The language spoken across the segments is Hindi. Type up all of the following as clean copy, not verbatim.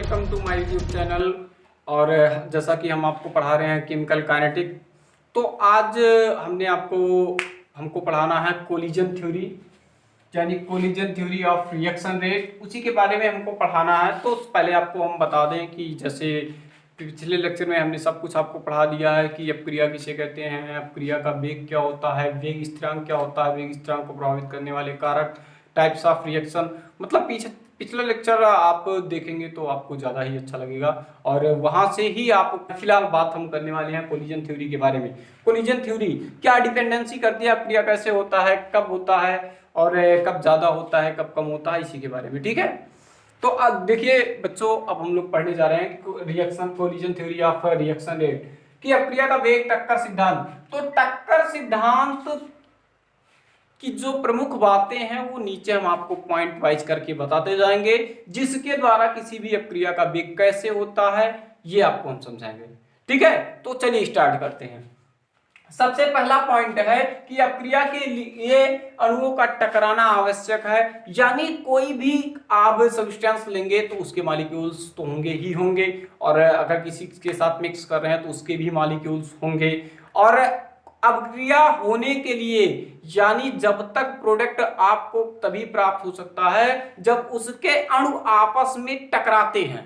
Welcome to my YouTube channel. और जैसा कि हम आपको पढ़ा रहे हैं केमिकल काइनेटिक, तो आज हमको पढ़ाना है कोलिजन थ्योरी, यानी collision theory of reaction rate, उसी के बारे में हमको पढ़ाना है। तो पहले आपको हम बता दें कि जैसे पिछले लेक्चर में हमने सब कुछ आपको पढ़ा दिया है कि अपक्रिया किसे कहते हैं, अपक्रिया का वेग क्या होता है, वेग स्थिरांक क्या होता है, वेग स्थिरांक को प्रभावित करने वाले कारक, टाइप्स ऑफ रिएक्शन। मतलब पिछला लेक्चर आप देखेंगे तो आपको ज़्यादा ही अच्छा लगेगा। और वहाँ से ही आप फिलहाल बात हम करने वाले हैं कोलिजन थ्योरी के बारे में। कोलिजन थ्योरी क्या डिपेंडेंसी करती है, अपक्रिया कैसे होता है, कब होता है और कब ज़्यादा होता है, कब कम होता है, इसी के बारे में। ठीक है, तो अब देखिए बच्चों, अब हम लोग पढ़ने जा रहे हैं reaction collision theory of reaction rate की अपक्रिया का वेग, टक्कर सिद्धांत। तो टक्कर सिद्धांत की जो प्रमुख बातें हैं वो नीचे हम आपको पॉइंट वाइज करके बताते जाएंगे, जिसके द्वारा किसी भी अपक्रिया का वेग कैसे होता है ये आपको हम समझाएंगे। ठीक है, तो चलिए स्टार्ट करते हैं। सबसे पहला पॉइंट है कि अपक्रिया के लिए अणुओं का टकराना आवश्यक है, यानी कोई भी आप सब्सटेंस लेंगे तो उसके मॉलिक्यूल्स तो होंगे ही होंगे, और अगर किसी के साथ मिक्स कर रहे हैं तो उसके भी मॉलिक्यूल्स होंगे। और अपक्रिया होने के लिए, यानी जब तक प्रोडक्ट आपको तभी प्राप्त हो सकता है जब उसके अणु आपस में टकराते हैं।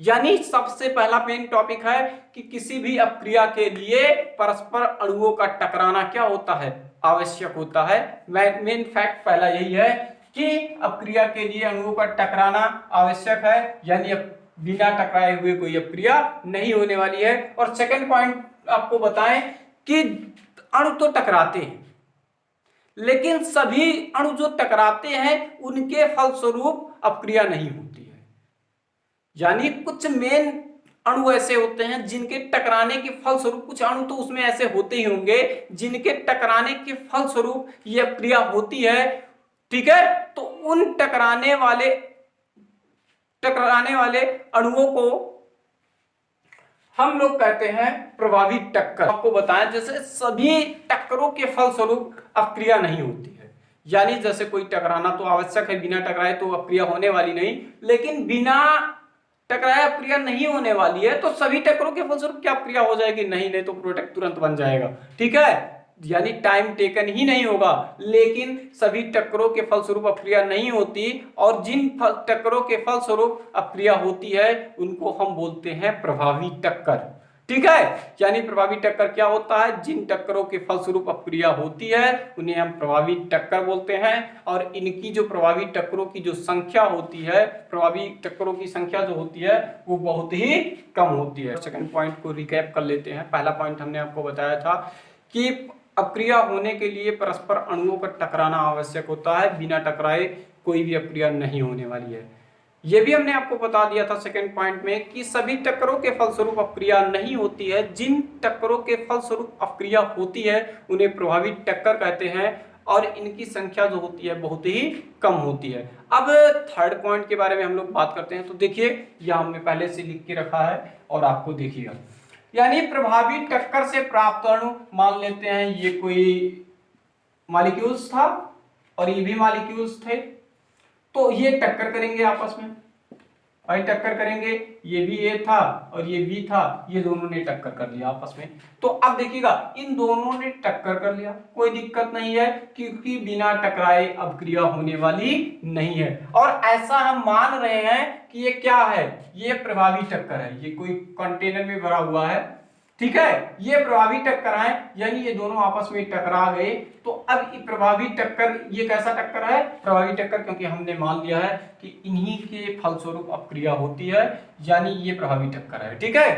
यानी सबसे पहला मेन टॉपिक है कि किसी भी अपक्रिया के लिए परस्पर अणुओं का टकराना क्या होता है, आवश्यक होता है। मेन फैक्ट पहला यही है कि अपक्रिया के लिए अणुओं का टकराना आवश्यक है, यानी बिना टकराए हुए कोई अपक्रिया नहीं होने वाली है। और सेकंड पॉइंट आपको बताएं कि अणु तो टकराते हैं, लेकिन सभी अणु जो टकराते हैं उनके फलस्वरूप अपक्रिया नहीं होती है। यानी कुछ मेन अणु ऐसे होते हैं जिनके टकराने के फलस्वरूप, कुछ अणु तो उसमें ऐसे होते ही होंगे जिनके टकराने के फलस्वरूप यह अपक्रिया होती है। ठीक है, तो उन टकराने वाले अणुओं को हम लोग कहते हैं प्रभावी टक्कर। आपको बताएं जैसे सभी टक्करों के फलस्वरूप अपक्रिया नहीं होती है, यानी जैसे कोई टकराना तो आवश्यक है, बिना टकराए तो अपक्रिया होने वाली नहीं, लेकिन बिना टकराए अपक्रिया नहीं होने वाली है। तो सभी टक्करों के फलस्वरूप क्या अपक्रिया हो जाएगी? नहीं तो प्रोडक्ट तुरंत बन जाएगा। ठीक है, यानी टाइम टेकन ही नहीं होगा, लेकिन सभी टक्करों के फलस्वरूप अपक्रिया नहीं होती, और जिन टक्करों के फलस्वरूप अपक्रिया होती है उनको हम बोलते हैं प्रभावी टक्कर। ठीक है, यानी प्रभावी टक्कर क्या होता है? जिन टक्करों के फलस्वरूप अपक्रिया होती है उन्हें हम प्रभावी टक्कर बोलते हैं। और इनकी जो प्रभावी टक्करों की जो संख्या होती है, प्रभावी टक्करों की संख्या जो होती है वो बहुत ही कम होती है। सेकंड पॉइंट को रिकैप कर लेते हैं। पहला पॉइंट हमने आपको बताया था कि अपक्रिया होने के लिए परस्पर अणुओं का टकराना आवश्यक होता है, बिना टकराए कोई भी अपक्रिया नहीं होने वाली है। यह भी हमने आपको बता दिया था सेकंड पॉइंट में कि सभी टक्करों के फलस्वरूप अपक्रिया नहीं होती है, जिन टक्करों के फलस्वरूप अपक्रिया होती है उन्हें प्रभावी टक्कर कहते हैं, और इनकी संख्या जो होती है बहुत ही कम होती है। अब थर्ड पॉइंट के बारे में हम लोग बात करते हैं। तो देखिए, यह हमने पहले से लिख के रखा है और आपको देखिएगा, यानी प्रभावी टक्कर से प्राप्त अणु, मान लेते हैं ये कोई मॉलिक्यूल्स था और ये भी मॉलिक्यूल्स थे, तो ये टक्कर करेंगे आपस में, भाई टक्कर करेंगे, ये भी ए था और ये बी था, ये दोनों ने टक्कर कर लिया आपस में। तो अब देखिएगा, इन दोनों ने टक्कर कर लिया, कोई दिक्कत नहीं है क्योंकि बिना टकराए अपक्रिया होने वाली नहीं है। और ऐसा हम मान रहे हैं कि ये क्या है, ये प्रभावी टक्कर है, ये कोई कंटेनर में भरा हुआ है। ठीक है, ये प्रभावी टक्कर है, यानी ये दोनों आपस में टकरा गए। तो अब ये प्रभावी टक्कर, ये कैसा टक्कर है? प्रभावी टक्कर, क्योंकि हमने मान लिया है कि इन्हीं के फलस्वरूप अपक्रिया होती है, यानी ये प्रभावी टक्कर है। ठीक है,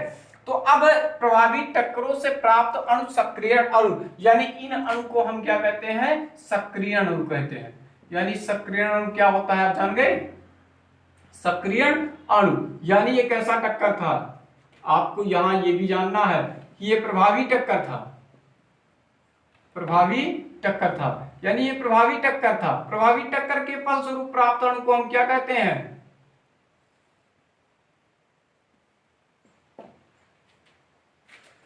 तो अब प्रभावी टक्करों से प्राप्त अणु सक्रिय अणु, यानी इन अणु को हम क्या कहते हैं? सक्रिय अणु कहते हैं। यानी सक्रिय अणु क्या होता है आप जान गए? सक्रिय अणु यानी ये कैसा टक्कर था, आपको यहां ये भी जानना है कि ये प्रभावी टक्कर था, प्रभावी टक्कर था, यानी ये प्रभावी टक्कर था। प्रभावी टक्कर के फलस्वरूप प्राप्त अणु को हम क्या कहते हैं?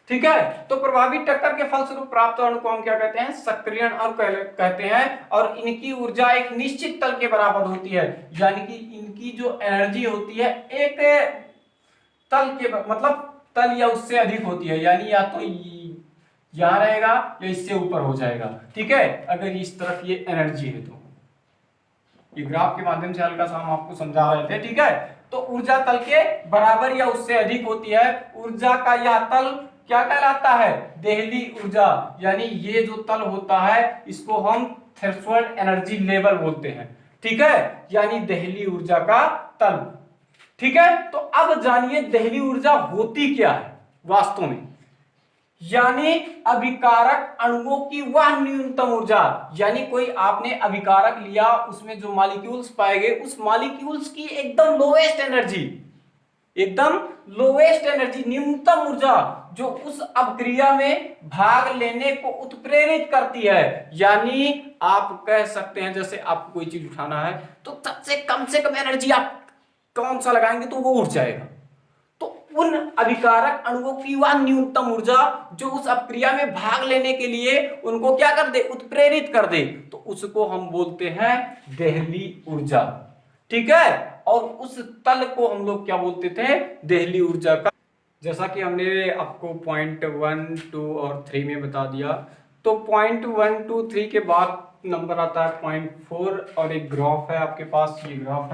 ठीक है, तो प्रभावी टक्कर के फलस्वरूप प्राप्त अणु को हम क्या कहते हैं? सक्रिय अणु कहते हैं। और इनकी ऊर्जा एक निश्चित तल के बराबर होती है, यानी कि इनकी जो एनर्जी होती है एक तल के मतलब तल या उससे अधिक होती है, यानी या तो यहाँ रहेगा या इससे ऊपर हो जाएगा। ठीक है, अगर इस तरफ ये एनर्जी है तो ये ग्राफ के माध्यम से हल्का सा हम आपको समझा रहे थे। ठीक है, तो ऊर्जा तल के बराबर या उससे अधिक होती है। ऊर्जा का यह तल क्या कहलाता है? देहली ऊर्जा। यानी ये जो तल होता है इसको हम थ्रेशोल्ड एनर्जी लेवल बोलते हैं। ठीक है, यानी देहली ऊर्जा का तल। ठीक है, तो अब जानिए देहली ऊर्जा होती क्या है वास्तव में। यानी अभिकारक अणुओं की वह न्यूनतम ऊर्जा, यानी कोई आपने अभिकारक लिया, उसमें जो मॉलिक्यूल्स पाए गए उस मॉलिक्यूल्स की एकदम लोएस्ट एनर्जी, एकदम लोएस्ट एनर्जी, न्यूनतम ऊर्जा जो उस अपक्रिया में भाग लेने को उत्प्रेरित करती है। यानी आप कह सकते हैं जैसे आपको कोई चीज उठाना है तो सबसे कम से कम एनर्जी आप कौन सा लगाएंगे तो वो उठ जाएगा। तो उन अभिकारक अणुओं की वह न्यूनतम ऊर्जा जो उस अपक्रिया में भाग लेने के लिए उनको क्या कर दे? उत्प्रेरित कर दे, तो उसको हम बोलते हैं देहली ऊर्जा। ठीक है, और उस तल को हम लोग क्या बोलते थे? देहली ऊर्जा का। जैसा कि हमने आपको पॉइंट 1, 2 और 3 में बता दिया, तो पॉइंट 1, 2, 3 के बाद नंबर आता है पॉइंट 4 और एक ग्राफ है आपके पास। ये ग्राफ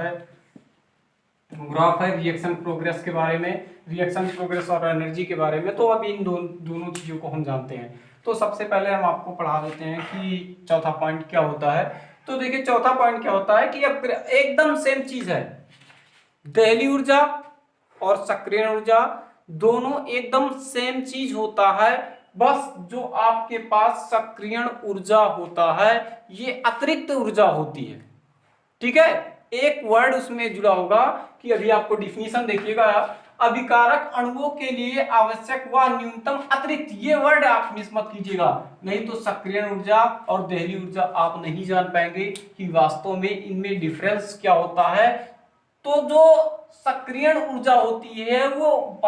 है रिएक्शन प्रोग्रेस के बारे में, रिएक्शन प्रोग्रेस और एनर्जी के बारे में। तो अब इन दोनों चीजों को हम जानते हैं। तो सबसे पहले हम आपको पढ़ा देते हैं कि चौथा पॉइंट क्या होता है। तो देखिए चौथा पॉइंट क्या होता है कि अब एकदम सेम चीज है, देहली ऊर्जा और सक्रिय ऊर्जा दोनों एकदम सेम चीज होता है। बस जो आपके पास सक्रिय ऊर्जा होता है ये अतिरिक्त ऊर्जा होती है। ठीक है, एक वर्ड उसमें जुड़ा होगा कि अभी आपको डिफिनीशन देखिएगा, अभिकारक अणुओं के लिए आवश्यक व न्यूनतम अतिरिक्त, ये वर्ड आप मिस मत कीजिएगा, नहीं तो सक्रिय ऊर्जा और देहली ऊर्जा आप नहीं जान पाएंगे कि वास्तव में इनमें डिफरेंस क्या होता है। तो जो सक्रिय ऊर्जा होती है वो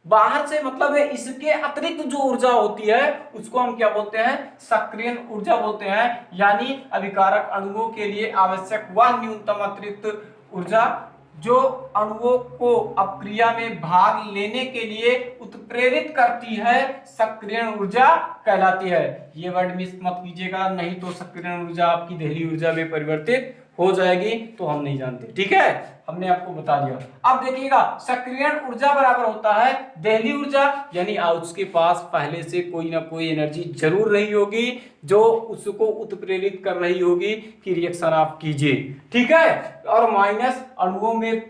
बाहर से मतलब है, इसके अतिरिक्त जो ऊर्जा होती है उसको हम क्या बोलते हैं? सक्रिय ऊर्जा बोलते हैं। यानी अभिकारक अणुओं के लिए आवश्यक वह न्यूनतम अतिरिक्त ऊर्जा जो अणुओं को अपक्रिया में भाग लेने के लिए उत्प्रेरित करती है, सक्रिय ऊर्जा कहलाती है। ये वर्ड मिस मत कीजिएगा, नहीं तो सक्रिय ऊर्जा आपकी देहली ऊर्जा में परिवर्तित हो जाएगी, तो हम नहीं जानते। ठीक है, हमने आपको बता दिया। अब देखिएगा सक्रिय ऊर्जा बराबर होता है देहली ऊर्जा, यानी उसके पास पहले से कोई ना कोई एनर्जी जरूर रही होगी जो उसको उत्प्रेरित कर रही होगी कि रिएक्शन आप कीजिए। ठीक है, और माइनस अणुओं में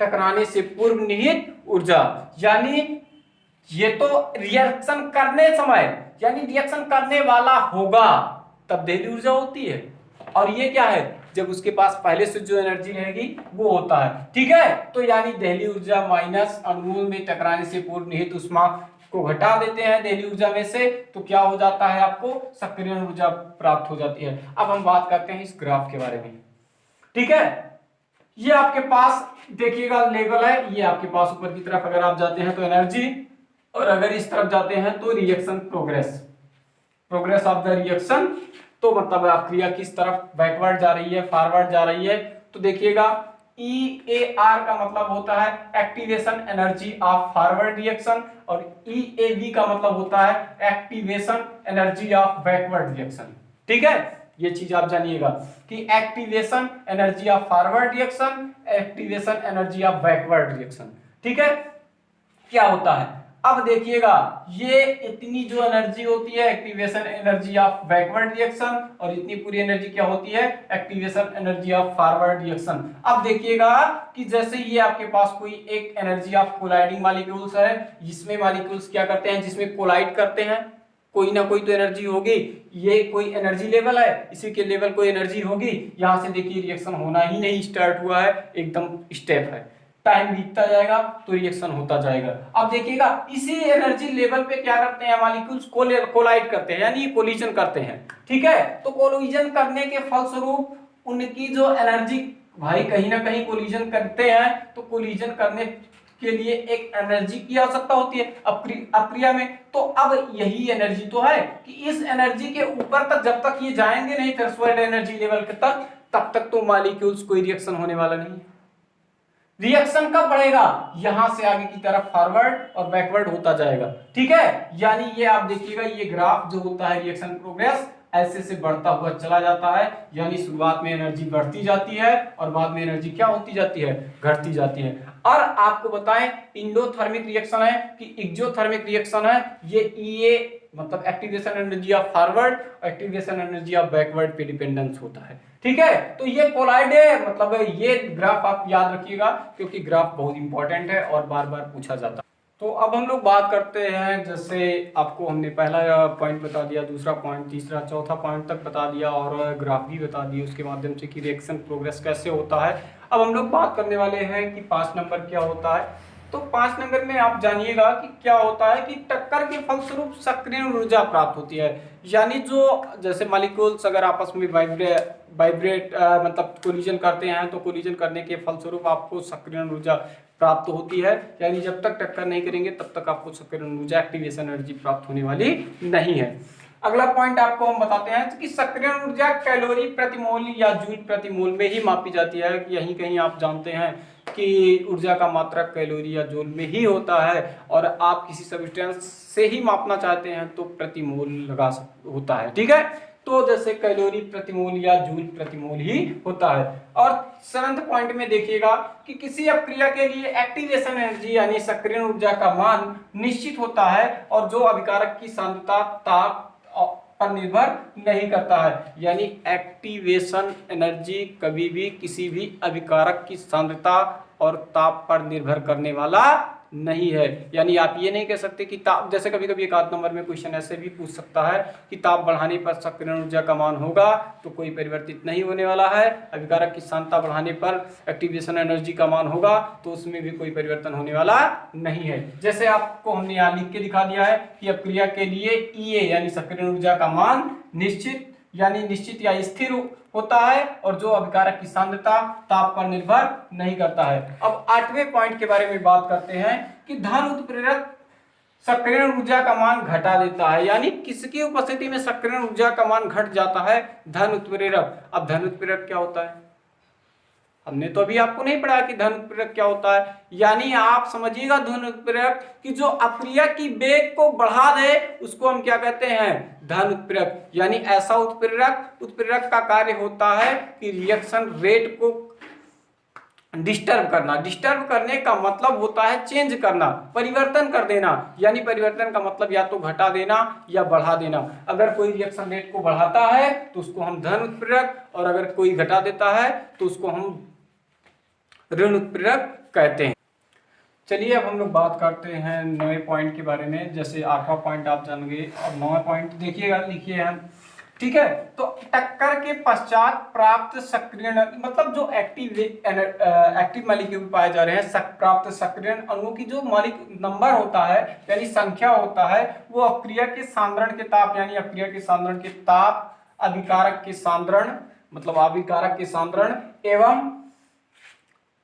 टकराने से पूर्व निहित ऊर्जा, यानी ये तो रिएक्शन करने समय, यानी रिएक्शन करने वाला होगा तब देहली ऊर्जा होती है, और ये क्या है? जब उसके पास पहले से जो एनर्जी रहेगी वो होता है। ठीक है, तो यानी देहली ऊर्जा माइनस अणुओं में टकराने से पूर्व निहित ऊष्मा को घटा देते हैं देहली ऊर्जा में से, तो क्या हो जाता है? आपको सक्रिय ऊर्जा प्राप्त हो जाती है। अब हम बात करते हैं इस ग्राफ के बारे में। ठीक है, ये आपके पास देखिएगा लेवल है, ये आपके पास ऊपर की तरफ अगर आप जाते हैं तो एनर्जी, और अगर इस तरफ जाते हैं तो reaction progress of the reaction, तो मतलब क्रिया किस तरफ बैकवर्ड जा रही है, फॉरवर्ड जा रही है। तो देखिएगा EAR का मतलब होता है activation energy of forward reaction, और EAV का मतलब होता है activation energy of backward reaction. ठीक है, ये चीज आप जानिएगा कि activation energy of forward reaction, activation energy of backward reaction. ठीक है, क्या होता है? अब देखिएगा ये इतनी जो एनर्जी होती है activation energy of backward reaction, और इतनी पूरी एनर्जी क्या होती है? Activation energy of forward reaction. अब देखिएगा कि जैसे ये आपके पास कोई एक एनर्जी ऑफ कोलाइडिंग मॉलिक्यूल्स है, जिसमें मॉलिक्यूल्स क्या करते हैं? जिसमें कोलाइड करते हैं, कोई ना कोई तो एनर्जी होगी, ये कोई एनर्जी लेवल है, इसी के लेवल कोई एनर्जी होगी। यहां से देखिए रिएक्शन होना ही नहीं स्टार्ट हुआ है, एकदम स्टेप है, टाइम बीतता जाएगा तो रिएक्शन होता जाएगा। अब देखिएगा इसी एनर्जी लेवल पे क्या करते हैं? मॉलिक्यूल्स कोलाइड करते हैं, यानी कोलिजन करते हैं। ठीक है, तो कोलिजन करने के फलस्वरूप उनकी जो एनर्जी, भाई कहीं ना कहीं कोलिजन करते हैं तो कोलिजन करने के लिए एक एनर्जी की आवश्यकता होती है अपक्रिया में। तो अब यही एनर्जी तो है कि इस एनर्जी के ऊपर तक जब तक ये जाएंगे नहीं थ्रेशोल्ड एनर्जी लेवल तक, तब तक तो मॉलिक्यूल्स कोई रिएक्शन होने वाला नहीं है। रिएक्शन कब बढ़ेगा, यहां से आगे की तरफ फॉरवर्ड और बैकवर्ड होता जाएगा, ठीक है। यानी ये आप देखिएगा, ये ग्राफ जो होता है रिएक्शन प्रोग्रेस ऐसे से बढ़ता हुआ चला जाता है, यानी शुरुआत में एनर्जी बढ़ती जाती है और बाद में एनर्जी क्या होती जाती है, घटती जाती है। और आपको बताएं इंडोथर्मिक रिएक्शन है कि एक्सोथर्मिक रिएक्शन है, ये ईए मतलब activation energy of forward, activation energy of backward पे डिपेंडेंस होता है, ठीक है। तो ये कोलाइड है, मतलब ये ग्राफ आप याद रखिएगा क्योंकि ग्राफ बहुत इंपॉर्टेंट है और बार बार पूछा जाता है। तो अब हम लोग बात करते हैं, जैसे आपको हमने पहला पॉइंट बता दिया, दूसरा पॉइंट, तीसरा, चौथा पॉइंट तक बता दिया और ग्राफ भी बता दिए उसके माध्यम से कि रिएक्शन प्रोग्रेस कैसे होता है। अब हम लोग बात करने वाले हैं कि 5 नंबर क्या होता है। तो 5 नंबर में आप जानिएगा कि क्या होता है कि टक्कर के फलस्वरूप सक्रियण ऊर्जा प्राप्त होती है, यानी जो जैसे मॉलिक्यूल्स अगर आपस में वाइब्रेट मतलब कोलिजन करते हैं तो कोलिजन करने के फलस्वरूप आपको सक्रियण ऊर्जा प्राप्त होती है, यानी जब तक टक्कर नहीं करेंगे तब तक आपको सक्रियण ऊर्जा एक्टिवेशन एनर्जी प्राप्त होने वाली नहीं है। अगला पॉइंट आपको हम बताते हैं कि सक्रियण ऊर्जा कैलोरी प्रति मोल या जूल प्रति मोल में ही मापी जाती है। यहीं कहीं आप जानते हैं कि ऊर्जा का मात्रक कैलोरी या जूल में ही होता है और आप किसी सब्सटेंस से ही मापना चाहते हैं तो प्रति मोल होता है, ठीक है। तो जैसे कैलोरी प्रति मोल या जूल प्रति मोल ही होता है। और 7th पॉइंट में देखिएगा कि किसी अपक्रिया के लिए एक्टिवेशन एनर्जी यानी सक्रियण ऊर्जा का मान निश्चित होता है और जो अभिकारक की सांद्रता ताप पर निर्भर नहीं करता है, यानी एक्टिवेशन एनर्जी कभी भी किसी भी अभिकारक की सांद्रता और ताप पर निर्भर करने वाला नहीं है। यानी आप ये नहीं कह सकते कि ताप, जैसे कभी कभी एक आध नंबर में क्वेश्चन ऐसे भी पूछ सकता है कि ताप बढ़ाने पर सक्रियण ऊर्जा का मान होगा, तो कोई परिवर्तित नहीं होने वाला है। अभिकारक की सांद्रता बढ़ाने पर एक्टिवेशन एनर्जी का मान होगा तो उसमें भी कोई परिवर्तन होने वाला नहीं है। जैसे आपको हमने यहाँ लिख के दिखा दिया है कि अपक्रिया के लिए ईए यानी सक्रियण ऊर्जा का मान निश्चित यानी निश्चित या स्थिर होता है और जो अभिकारक की सांद्रता ताप पर निर्भर नहीं करता है। अब 8वें पॉइंट के बारे में बात करते हैं कि धन उत्प्रेरक सक्रियण ऊर्जा का मान घटा देता है, यानी किसकी उपस्थिति में सक्रियण ऊर्जा का मान घट जाता है, धन उत्प्रेरक। अब धन उत्प्रेरक क्या होता है, हमने तो अभी आपको नहीं पढ़ा कि धन उत्प्रेरक क्या होता है। यानी आप समझिएगा धन उत्प्रेरक कि जो अपक्रिया की वेग को बढ़ा दे उसको हम क्या कहते हैं, धन उत्प्रेरक। यानी ऐसा उत्प्रेरक का कार्य होता है कि रिएक्शन रेट को डिस्टर्ब करना। डिस्टर्ब करने का मतलब होता है चेंज करना, परिवर्तन कर देना, यानी परिवर्तन का मतलब या तो घटा देना या बढ़ा देना। अगर कोई रिएक्शन रेट को बढ़ाता है तो उसको हम धन उत्प्रेरक और अगर कोई घटा देता है तो उसको हम ऋण उत्प्रेरक कहते हैं। चलिए अब हम लोग बात करते हैं 9वें पॉइंट के बारे में। जैसे 8वां पॉइंट आप जान गए और 9वां पॉइंट देखिएगा, लिखिए हम, ठीक है। तो टक्कर के पश्चात प्राप्त सक्रियण मतलब जो एक्टिव मॉलिक्यूल पाए जा रहे हैं, प्राप्त सक्रियण अणुओं की जो नंबर होता है यानी संख्या होता है, वो अपक्रिया के सांद्रण के ताप यानी अपक्रिया के सांद्रण के ताप, अभिकारक के सांद्रण मतलब अभिकारक के सांद्रण एवं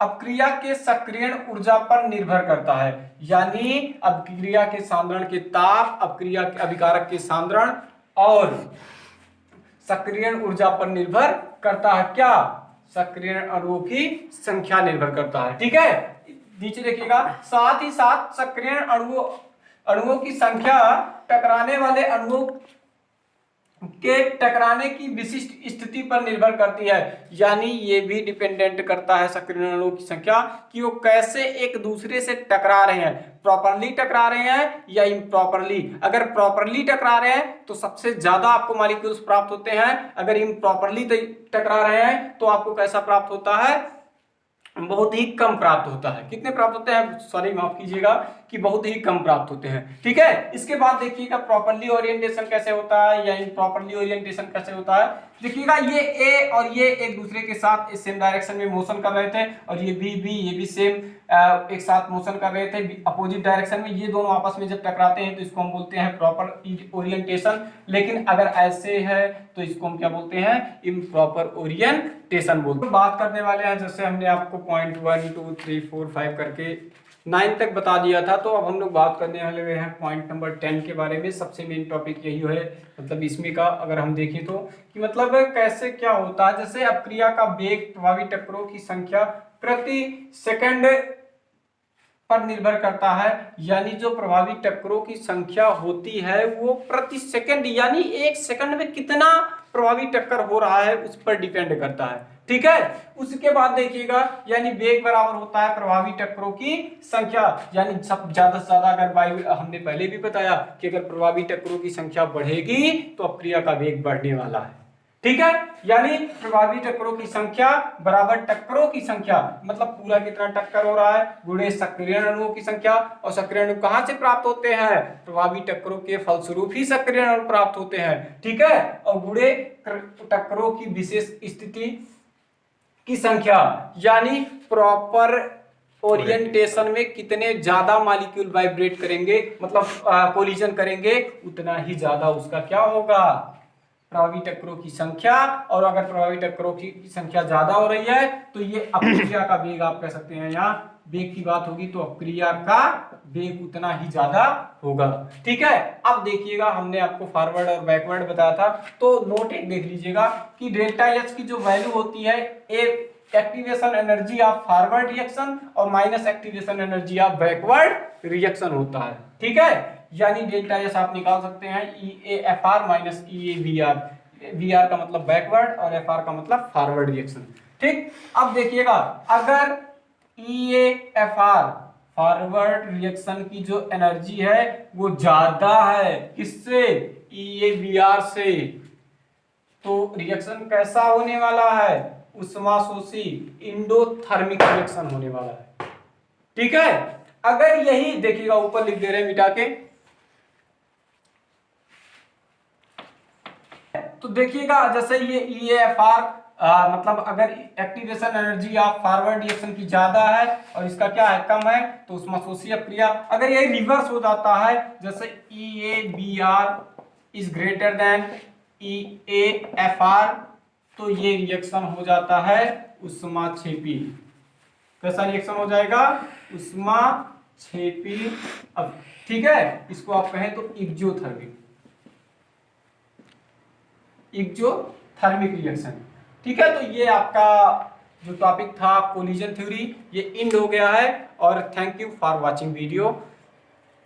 अपक्रिया के सक्रियण ऊर्जा पर निर्भर करता है। यानी अपक्रिया के सांद्रण के ताप, अपक्रिया के अभिकारक के सांद्रण और सक्रियण ऊर्जा पर निर्भर करता है क्या, सक्रियण अणुओं की संख्या निर्भर करता है, ठीक है। नीचे देखिएगा, साथ ही साथ सक्रियण अणुओं की संख्या टकराने वाले अणुओं के टकराने की विशिष्ट स्थिति पर निर्भर करती है। यानी ये भी डिपेंडेंट करता है सक्रियण अणुओं की संख्या कि वो कैसे एक दूसरे से टकरा रहे हैं, प्रॉपरली टकरा रहे हैं या इम्प्रॉपरली। अगर प्रॉपरली टकरा रहे हैं तो सबसे ज्यादा आपको मॉलिक्यूल्स प्राप्त होते हैं, अगर इम्प्रॉपरली टकरा रहे हैं तो आपको कैसा प्राप्त होता है, बहुत ही कम प्राप्त होता है। कितने प्राप्त होते हैं, सॉरी माफ कीजिएगा, कि बहुत ही कम प्राप्त होते हैं, ठीक है। इसके बाद देखिएगा प्रॉपरली ओरिएंटेशन कैसे होता है या इम्प्रॉपरली ओरिएंटेशन कैसे होता है। देखिएगा ये ए और ये एक दूसरे के साथ सेम डायरेक्शन में मोशन कर रहे थे और ये भी सेम एक साथ मोशन कर रहे थे अपोजिट डायरेक्शन में। ये दोनों आपस में जब टकराते हैं तो इसको हम बोलते हैं प्रॉपर ओरिएंटेशन, लेकिन अगर ऐसे है तो इसको हम क्या बोलते हैं, इम्प्रॉपर ओरिएंटेशन बोलते हैं। बात करने वाले हैं, जैसे हमने आपको पॉइंट 1 2 3 4 5 करके 9 तक बता दिया था, तो अब हम लोग बात करने वाले हैं पॉइंट नंबर 10 के बारे में। सबसे मेन टॉपिक यही है, मतलब इसमें का अगर हम देखें तो कि मतलब कैसे क्या होता है। जैसे अपक्रिया का वेग, प्रभावी टक्करों की संख्या प्रति सेकंड पर निर्भर करता है, यानी जो प्रभावी टक्करों की संख्या होती है वो प्रति सेकंड यानी एक सेकंड में कितना प्रभावी टक्कर हो रहा है उस पर डिपेंड करता है। ठीक है, उसके बाद देखिएगा यानी वेग बराबर होता है प्रभावी टक्करों की संख्या, यानी सब ज्यादा से ज्यादा अगर वायु, हमने पहले भी बताया कि अगर प्रभावी टक्करों की संख्या बढ़ेगी तो अपक्रिया का वेग बढ़ने वाला है। ठीक है, यानी प्रभावी टक्करों की संख्या बराबर टक्करों की संख्या, मतलब पूरा कितना टक्कर हो रहा है गुणे सक्रियण अणुओं की संख्या। और सक्रियण अणु कहां से प्राप्त होते हैं? प्रभावी टक्करों के फलस्वरूप ही सक्रियण अणु प्राप्त होते हैं। ठीक है, और गुणे टक्करों की विशेष स्थिति की संख्या, यानी प्रॉपर ओरिएंटेशन में कितने ज्यादा मॉलिक्यूल वाइब्रेट करेंगे, मतलब कोलिजन करेंगे, उतना ही ज्यादा उसका क्या होगा, प्रभावी टक्करों की संख्या। और अगर प्रभावी टक्करों की संख्या ज्यादा हो रही है तो ये अपक्रिया का वेग, आप कह सकते हैं यहाँ वेग की बात होगी तो अपक्रिया का वेग उतना ही ज्यादा होगा। ठीक है, अब देखिएगा हमने आपको फॉरवर्ड और बैकवर्ड बताया था, तो नोट एक देख लीजिएगा कि डेल्टा एच की जो वैल्यू होती है activation energy of forward reaction और minus activation energy of backward reaction होता है। ठीक है, यानी डेल्टा एस आप निकाल सकते हैं EAFR माइनस EAVR, VR का मतलब बैकवर्ड और FR का मतलब फॉरवर्ड रिएक्शन। ठीक, अब देखिएगा अगर EAFR फॉरवर्ड रिएक्शन की जो एनर्जी है वो ज्यादा है किससे, EAVR से, तो रिएक्शन कैसा होने वाला है, उष्माशोषी इंडोथर्मिक रिएक्शन होने वाला है। ठीक है, अगर यही देखिएगा ऊपर लिख दे रहे हैं मिटा के, तो देखिएगा जैसे ये EAFR मतलब अगर activation energy of forward reaction की ज्यादा है और इसका क्या है कम है, तो उष्माशोषी अपक्रिया। अगर ये रिवर्स हो जाता है जैसे EABR is greater than EAFR, तो ये रिएक्शन हो जाता है उष्माक्षेपी। कैसा रिएक्शन हो जाएगा, उष्माक्षेपी। अब ठीक है, इसको आप कहें तो एक्जोथर्मिक रिएक्शन। ठीक है, तो ये आपका जो टॉपिक था कोलिजन थ्योरी ये एंड हो गया है। और thank you for watching video.